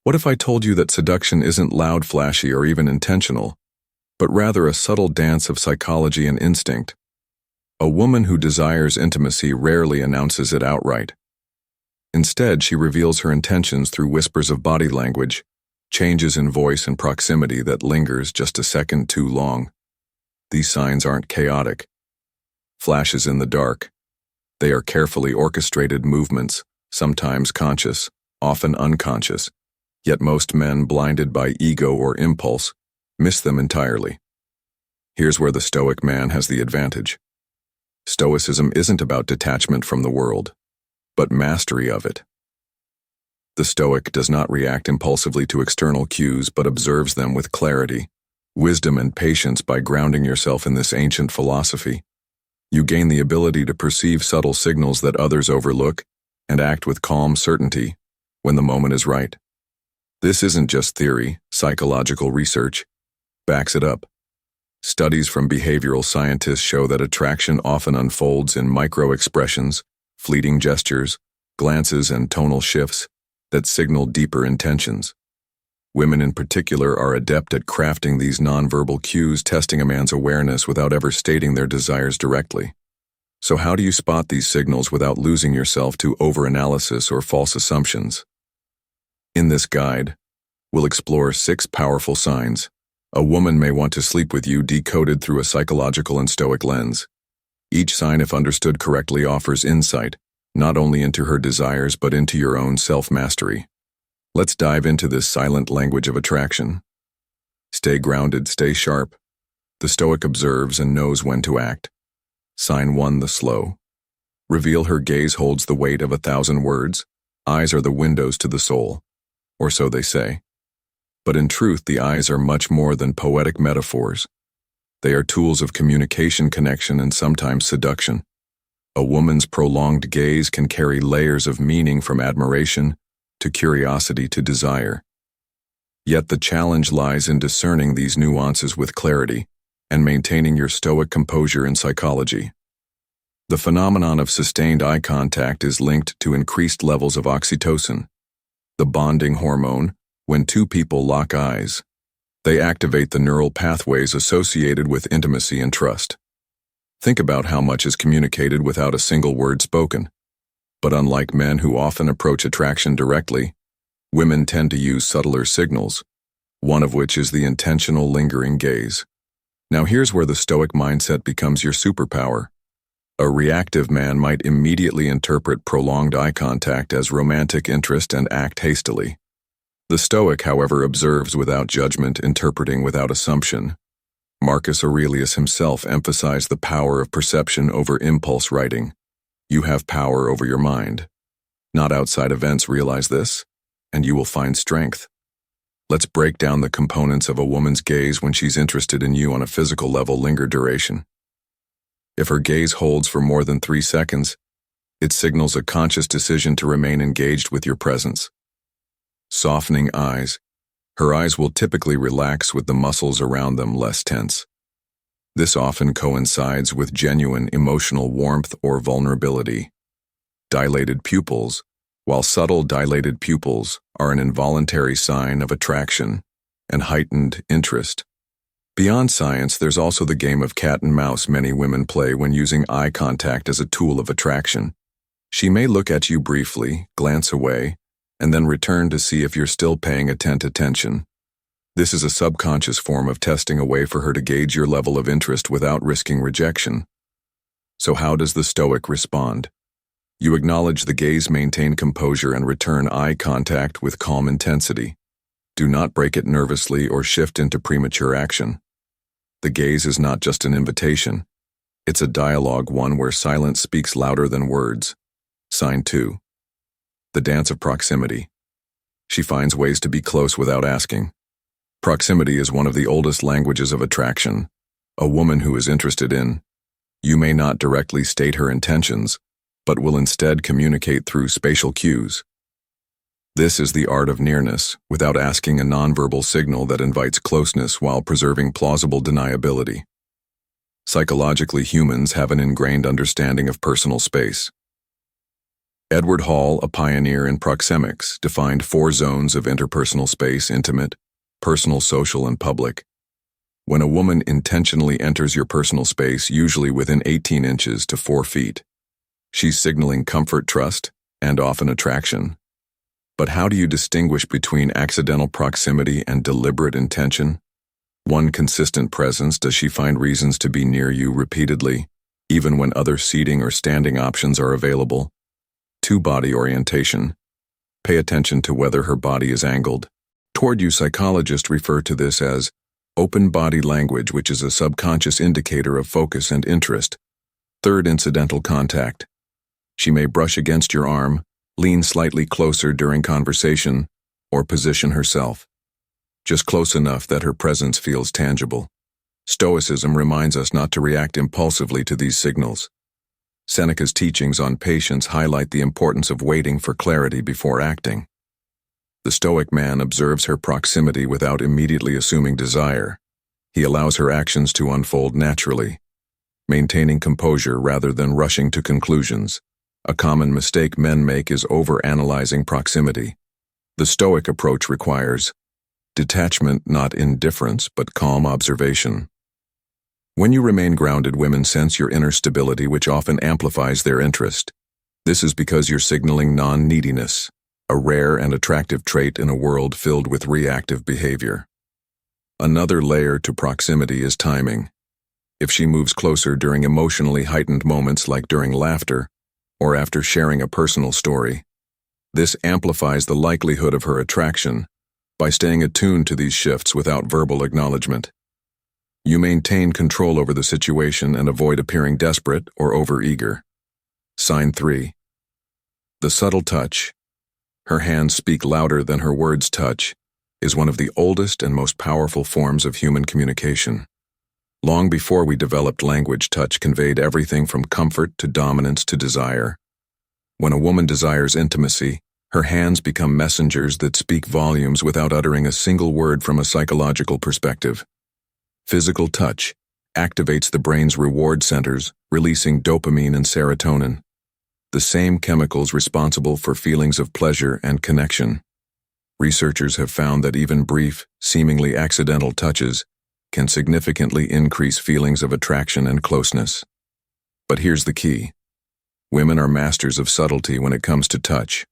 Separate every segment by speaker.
Speaker 1: What if I told you that seduction isn't loud, flashy, or even intentional, but rather a subtle dance of psychology and instinct? A woman who desires intimacy rarely announces it outright. Instead, she reveals her intentions through whispers of body language, changes in voice and proximity that lingers just a second too long. These signs aren't chaotic flashes in the dark. They are carefully orchestrated movements, sometimes conscious, often unconscious, yet most men, blinded by ego or impulse, miss them entirely. Here's where the Stoic man has the advantage. Stoicism isn't about detachment from the world, but mastery of it. The Stoic does not react impulsively to external cues but observes them with clarity, wisdom, and patience. By grounding yourself in this ancient philosophy, you gain the ability to perceive subtle signals that others overlook and act with calm certainty when the moment is right. This isn't just theory. Psychological research backs it up. Studies from behavioral scientists show that attraction often unfolds in micro-expressions, fleeting gestures, glances, and tonal shifts that signal deeper intentions. Women in particular are adept at crafting these nonverbal cues, testing a man's awareness without ever stating their desires directly. So how do you spot these signals without losing yourself to overanalysis or false assumptions? In this guide, we'll explore 6 powerful signs a woman may want to sleep with you, decoded through a psychological and Stoic lens. Each sign, if understood correctly, offers insight, not only into her desires but into your own self-mastery. Let's dive into this silent language of attraction. Stay grounded, stay sharp. The Stoic observes and knows when to act. Sign 1, the slow. Reveal. Her gaze holds the weight of 1,000 words. Eyes are the windows to the soul, or so they say. But in truth, the eyes are much more than poetic metaphors. They are tools of communication, connection, and sometimes seduction. A woman's prolonged gaze can carry layers of meaning, from admiration to curiosity to desire. Yet the challenge lies in discerning these nuances with clarity and maintaining your Stoic composure in psychology. The phenomenon of sustained eye contact is linked to increased levels of oxytocin, the bonding hormone. When two people lock eyes, they activate the neural pathways associated with intimacy and trust. Think about how much is communicated without a single word spoken. But unlike men who often approach attraction directly, women tend to use subtler signals, one of which is the intentional, lingering gaze. Now here's where the Stoic mindset becomes your superpower. A reactive man might immediately interpret prolonged eye contact as romantic interest and act hastily. The Stoic, however, observes without judgment, interpreting without assumption. Marcus Aurelius himself emphasized the power of perception over impulse writing. You have power over your mind, not outside events. Realize this, and you will find strength. Let's break down the components of a woman's gaze when she's interested in you on a physical level. Linger. Duration. If her gaze holds for more than 3 seconds, it signals a conscious decision to remain engaged with your presence. Softening eyes. Her eyes will typically relax with the muscles around them less tense. This often coincides with genuine emotional warmth or vulnerability. Dilated pupils. While subtle, dilated pupils are an involuntary sign of attraction and heightened interest. Beyond science, there's also the game of cat and mouse many women play when using eye contact as a tool of attraction. She may look at you briefly, glance away, and then return to see if you're still paying attention. This is a subconscious form of testing, a way for her to gauge your level of interest without risking rejection. So how does the Stoic respond? You acknowledge the gaze, maintain composure, and return eye contact with calm intensity. Do not break it nervously or shift into premature action. The gaze is not just an invitation. It's a dialogue, one where silence speaks louder than words. Sign 2. The dance of proximity. She finds ways to be close without asking. Proximity is one of the oldest languages of attraction. A woman who is interested in you may not directly state her intentions, but will instead communicate through spatial cues. This is the art of nearness, without asking, a nonverbal signal that invites closeness while preserving plausible deniability. Psychologically, humans have an ingrained understanding of personal space. Edward Hall, a pioneer in proxemics, defined 4 zones of interpersonal space: intimate, personal, social, and public. When a woman intentionally enters your personal space, usually within 18 inches to 4 feet, she's signaling comfort, trust, and often attraction. But how do you distinguish between accidental proximity and deliberate intention? One, consistent presence. Does she find reasons to be near you repeatedly, even when other seating or standing options are available? 2, body orientation. Pay attention to whether her body is angled toward you. Psychologists refer to this as open body language, which is a subconscious indicator of focus and interest. 3, incidental contact. She may brush against your arm, lean slightly closer during conversation, or position herself just close enough that her presence feels tangible. Stoicism reminds us not to react impulsively to these signals. Seneca's teachings on patience highlight the importance of waiting for clarity before acting. The Stoic man observes her proximity without immediately assuming desire. He allows her actions to unfold naturally, maintaining composure rather than rushing to conclusions. A common mistake men make is over-analyzing proximity. The Stoic approach requires detachment, not indifference, but calm observation. When you remain grounded, women sense your inner stability, which often amplifies their interest. This is because you're signaling non-neediness, a rare and attractive trait in a world filled with reactive behavior. Another layer to proximity is timing. If she moves closer during emotionally heightened moments like during laughter or after sharing a personal story, this amplifies the likelihood of her attraction. By staying attuned to these shifts without verbal acknowledgement, you maintain control over the situation and avoid appearing desperate or overeager. Sign 3. The subtle touch. Her hands speak louder than her words. Touch is one of the oldest and most powerful forms of human communication. Long before we developed language, touch conveyed everything from comfort to dominance to desire. When a woman desires intimacy, her hands become messengers that speak volumes without uttering a single word. From a psychological perspective, physical touch activates the brain's reward centers, releasing dopamine and serotonin, the same chemicals responsible for feelings of pleasure and connection. Researchers have found that even brief, seemingly accidental touches can significantly increase feelings of attraction and closeness. But here's the key. Women are masters of subtlety when it comes to touch.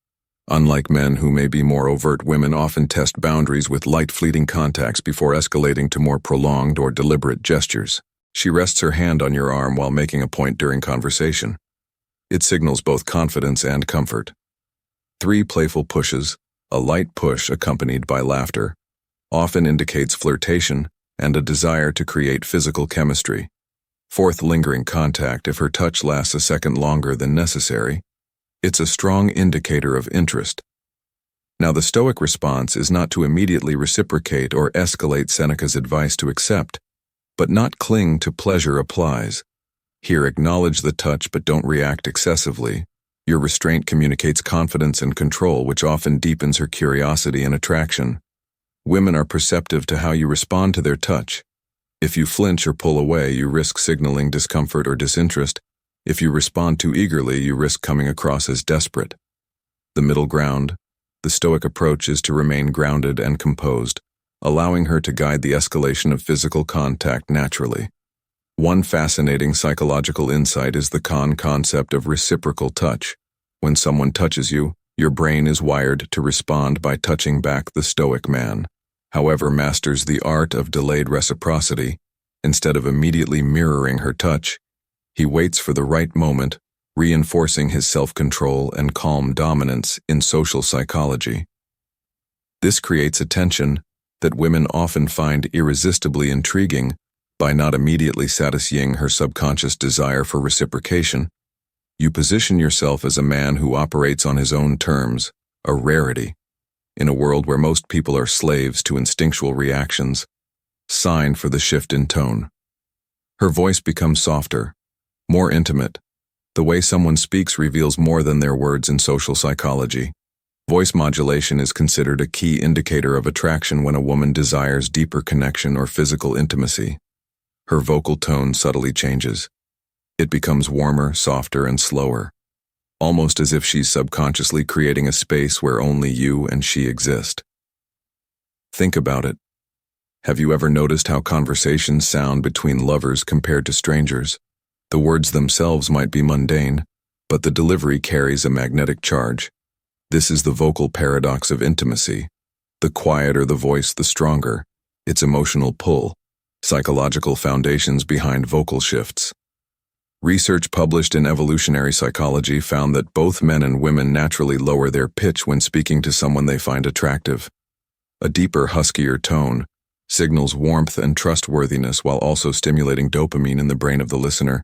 Speaker 1: Unlike men who may be more overt, women often test boundaries with light, fleeting contacts before escalating to more prolonged or deliberate gestures. She rests her hand on your arm while making a point during conversation. It signals both confidence and comfort. 3, playful pushes. A light push accompanied by laughter often indicates flirtation and a desire to create physical chemistry. 4, lingering contact. If her touch lasts a second longer than necessary, it's a strong indicator of interest. Now, the Stoic response is not to immediately reciprocate or escalate. Seneca's advice to accept, but not cling to pleasure applies. Here, acknowledge the touch but don't react excessively. Your restraint communicates confidence and control, which often deepens her curiosity and attraction. Women are perceptive to how you respond to their touch. If you flinch or pull away, you risk signaling discomfort or disinterest. If you respond too eagerly, you risk coming across as desperate. The middle ground. The Stoic approach is to remain grounded and composed, allowing her to guide the escalation of physical contact naturally. One fascinating psychological insight is the concept of reciprocal touch. When someone touches you, your brain is wired to respond by touching back. The Stoic man, however, masters the art of delayed reciprocity. Instead of immediately mirroring her touch, he waits for the right moment, reinforcing his self-control and calm dominance. In social psychology, this creates a tension that women often find irresistibly intriguing. By not immediately satisfying her subconscious desire for reciprocation, you position yourself as a man who operates on his own terms, a rarity. In a world where most people are slaves to instinctual reactions, sign for the shift in tone. Her voice becomes softer, more intimate. The way someone speaks reveals more than their words in social psychology. Voice modulation is considered a key indicator of attraction when a woman desires deeper connection or physical intimacy. Her vocal tone subtly changes. It becomes warmer, softer, and slower. almost as if she's subconsciously creating a space where only you and she exist. Think about it. Have you ever noticed how conversations sound between lovers compared to strangers? The words themselves might be mundane, but the delivery carries a magnetic charge. This is the vocal paradox of intimacy. The quieter the voice, the stronger its emotional pull. Psychological foundations behind vocal shifts. Research published in Evolutionary Psychology found that both men and women naturally lower their pitch when speaking to someone they find attractive. A deeper, huskier tone signals warmth and trustworthiness while also stimulating dopamine in the brain of the listener.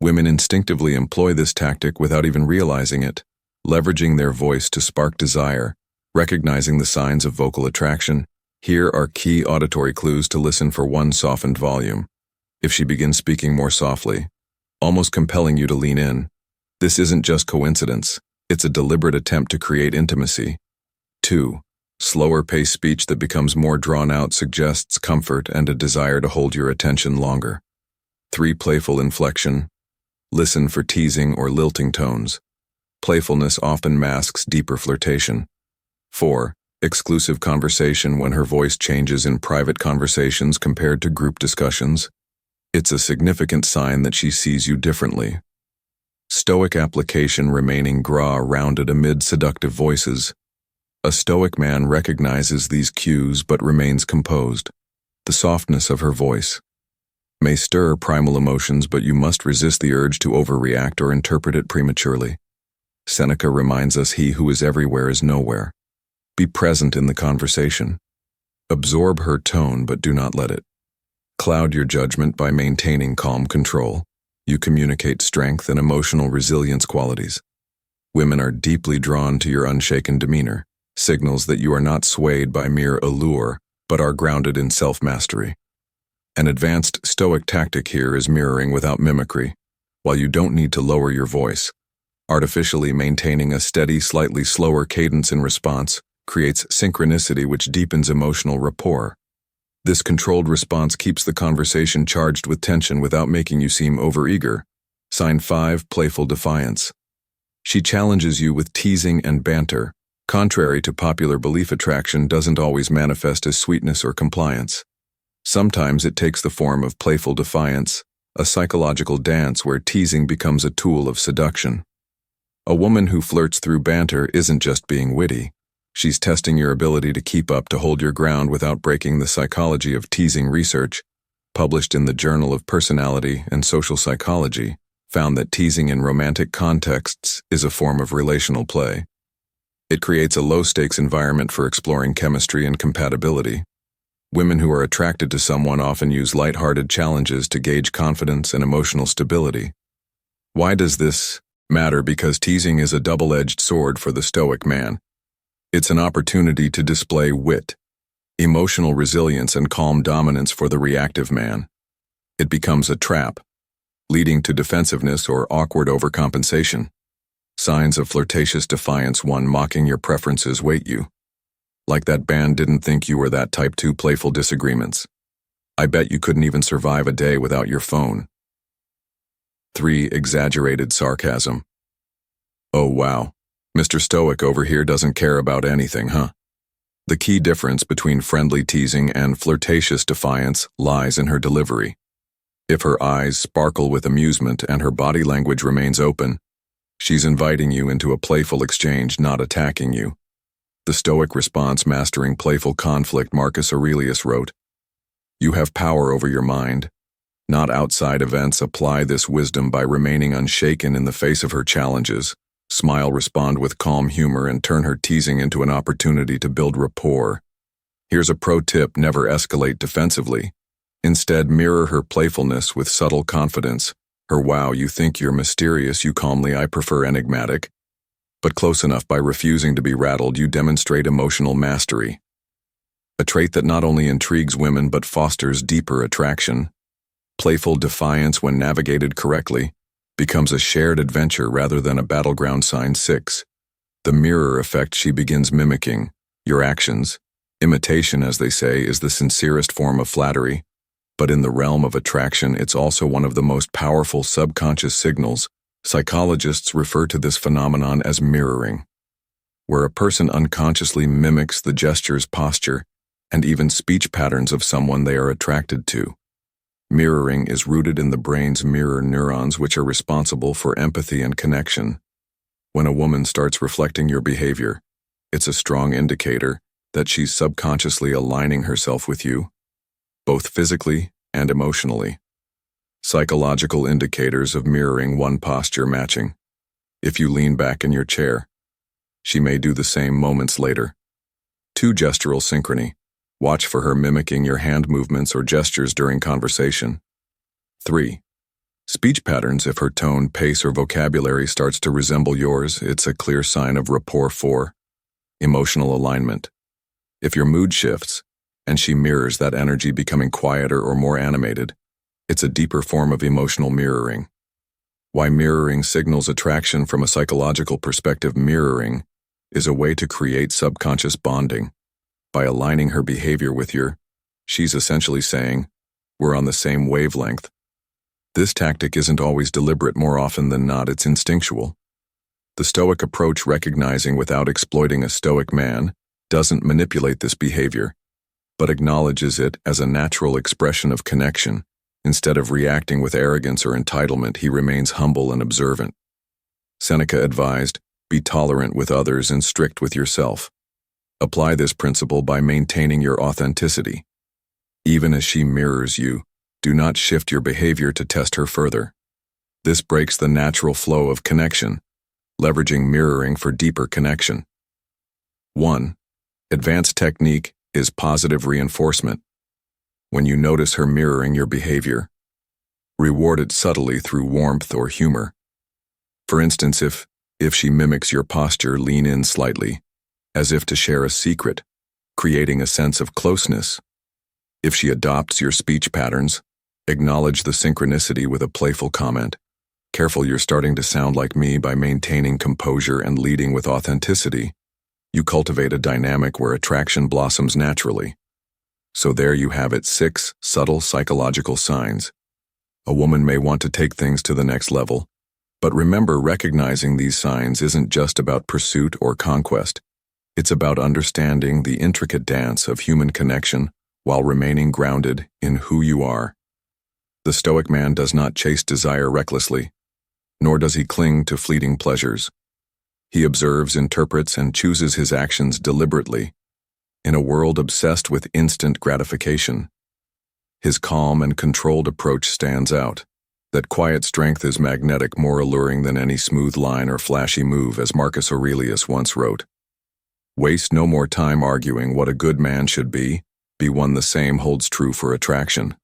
Speaker 1: Women instinctively employ this tactic without even realizing it, leveraging their voice to spark desire. Recognizing the signs of vocal attraction, here are key auditory clues to listen for. 1. Softened volume. If she begins speaking more softly, almost compelling you to lean in, this isn't just coincidence, it's a deliberate attempt to create intimacy. 2. Slower paced speech that becomes more drawn out suggests comfort and a desire to hold your attention longer. 3. Playful inflection. Listen for teasing or lilting tones. Playfulness often masks deeper flirtation. 4. Exclusive conversation. When her voice changes in private conversations compared to group discussions, it's a significant sign that she sees you differently. Stoic application. Remaining rounded amid seductive voices. A stoic man recognizes these cues but remains composed. The softness of her voice may stir primal emotions, but you must resist the urge to overreact or interpret it prematurely. Seneca reminds us, he who is everywhere is nowhere. Be present in the conversation. Absorb her tone, but do not let it cloud your judgment. By maintaining calm control, you communicate strength and emotional resilience qualities. Women are deeply drawn to your unshaken demeanor, signals that you are not swayed by mere allure, but are grounded in self-mastery. An advanced Stoic tactic here is mirroring without mimicry. While you don't need to lower your voice, artificially maintaining a steady, slightly slower cadence in response creates synchronicity which deepens emotional rapport. This controlled response keeps the conversation charged with tension without making you seem overeager. Sign 5. Playful defiance. She challenges you with teasing and banter. Contrary to popular belief, attraction doesn't always manifest as sweetness or compliance. Sometimes it takes the form of playful defiance, a psychological dance where teasing becomes a tool of seduction. A woman who flirts through banter isn't just being witty. She's testing your ability to keep up, to hold your ground without breaking. The psychology of teasing. Research, published in the Journal of Personality and Social Psychology, found that teasing in romantic contexts is a form of relational play. It creates a low-stakes environment for exploring chemistry and compatibility. Women who are attracted to someone often use light-hearted challenges to gauge confidence and emotional stability. Why does this matter? Because teasing is a double-edged sword for the Stoic man. It's an opportunity to display wit, emotional resilience, and calm dominance for the reactive man. It becomes a trap, leading to defensiveness or awkward overcompensation. Signs of flirtatious defiance. 1. Mocking your preferences. Wait, you like that band didn't think you were that type. 2. Playful disagreements. I bet you couldn't even survive a day without your phone. 3. Exaggerated sarcasm. Oh wow, Mr. Stoic over here doesn't care about anything, huh? The key difference between friendly teasing and flirtatious defiance lies in her delivery. If her eyes sparkle with amusement and her body language remains open, she's inviting you into a playful exchange, not attacking you. The Stoic response. Mastering playful conflict. Marcus Aurelius wrote, "You have power over your mind, not outside events. Apply this wisdom by remaining unshaken in the face of her challenges. Smile, respond with calm humor, and turn her teasing into an opportunity to build rapport." Here's a pro tip: never escalate defensively. Instead, mirror her playfulness with subtle confidence. Her "wow, you think you're mysterious," you calmly "I prefer enigmatic." But close enough. By refusing to be rattled, you demonstrate emotional mastery, a trait that not only intrigues women but fosters deeper attraction. Playful defiance, when navigated correctly, becomes a shared adventure rather than a battleground. Sign 6. The mirror effect. She begins mimicking your actions. Imitation, as they say, is the sincerest form of flattery, but in the realm of attraction, it's also one of the most powerful subconscious signals. Psychologists refer to this phenomenon as mirroring, where a person unconsciously mimics the gestures, posture, and even speech patterns of someone they are attracted to. Mirroring is rooted in the brain's mirror neurons, which are responsible for empathy and connection. When a woman starts reflecting your behavior, it's a strong indicator that she's subconsciously aligning herself with you, both physically and emotionally. Psychological indicators of mirroring: 1. Posture matching. If you lean back in your chair, she may do the same moments later. 2. Gestural synchrony. Watch for her mimicking your hand movements or gestures during conversation. 3. Speech patterns. If her tone, pace, or vocabulary starts to resemble yours, it's a clear sign of rapport. 4. Emotional alignment. If your mood shifts, and she mirrors that energy, becoming quieter or more animated, it's a deeper form of emotional mirroring. Why mirroring signals attraction? From a psychological perspective, mirroring is a way to create subconscious bonding. By aligning her behavior with your, she's essentially saying, we're on the same wavelength. This tactic isn't always deliberate. More often than not, it's instinctual. The Stoic approach, recognizing without exploiting. A Stoic man doesn't manipulate this behavior, but acknowledges it as a natural expression of connection. Instead of reacting with arrogance or entitlement, he remains humble and observant. Seneca advised, be tolerant with others and strict with yourself. Apply this principle by maintaining your authenticity. Even as she mirrors you, do not shift your behavior to test her further. This breaks the natural flow of connection, leveraging mirroring for deeper connection. 1. Advanced technique is positive reinforcement. When you notice her mirroring your behavior, reward it subtly through warmth or humor. For instance, if she mimics your posture, lean in slightly, as if to share a secret, creating a sense of closeness. If she adopts your speech patterns, acknowledge the synchronicity with a playful comment. Careful, you're starting to sound like me. By maintaining composure and leading with authenticity, you cultivate a dynamic where attraction blossoms naturally. So there you have it, 6 subtle psychological signs. A woman may want to take things to the next level, but remember, recognizing these signs isn't just about pursuit or conquest. It's about understanding the intricate dance of human connection while remaining grounded in who you are. The Stoic man does not chase desire recklessly, nor does he cling to fleeting pleasures. He observes, interprets, and chooses his actions deliberately. In a world obsessed with instant gratification, his calm and controlled approach stands out. That quiet strength is magnetic, more alluring than any smooth line or flashy move, as Marcus Aurelius once wrote. Waste no more time arguing what a good man should be one. The same holds true for attraction.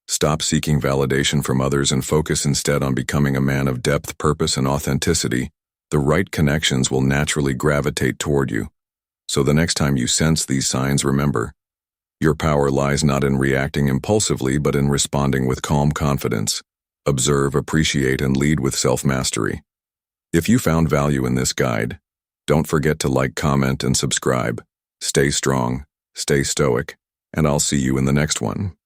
Speaker 1: Stop seeking validation from others and focus instead on becoming a man of depth, purpose, and authenticity. The right connections will naturally gravitate toward you. So the next time you sense these signs, remember, your power lies not in reacting impulsively, but in responding with calm confidence. Observe, appreciate, and lead with self-mastery. If you found value in this guide, don't forget to like, comment, and subscribe. Stay strong, stay stoic, and I'll see you in the next one.